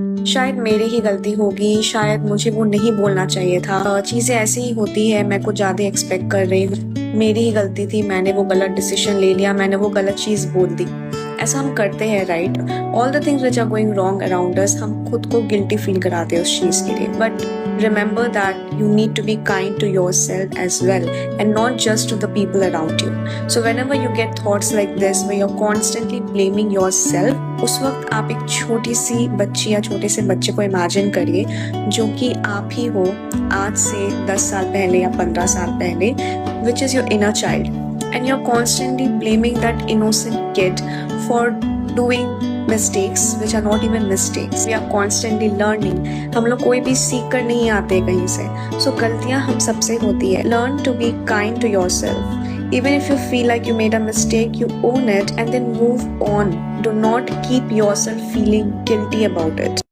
शायद मेरी ही गलती होगी, शायद मुझे वो नहीं बोलना चाहिए था, चीज़ें ऐसी ही होती है, मैं कुछ ज़्यादा एक्सपेक्ट कर रही हूँ, मेरी ही गलती थी, मैंने वो गलत डिसीजन ले लिया, मैंने वो गलत चीज़ बोल दी। ऐसा हम करते हैं, right? All the things which are going wrong around us, हम खुद को गिल्टी फील कराते हैं उस चीज़ के लिए। But remember that you need to be kind to yourself as well and not just to the people around you. So whenever you get thoughts like this where you're constantly blaming yourself, उस वक्त आप एक छोटी सी बच्ची या छोटे से बच्चे को इमेजिन करिए जो कि आप ही हो आज से 10 साल पहले या 15 साल पहले, which is your inner child, and you're constantly blaming that innocent kid for doing mistakes which are not even mistakes. We are constantly learning. हम लोग कोई भी सीख कर नहीं आते कहीं से, so गलतियाँ हम सबसे होती है. Learn to be kind to yourself. Even if you feel like you made a mistake, you own it and then move on. Do not keep yourself feeling guilty about it.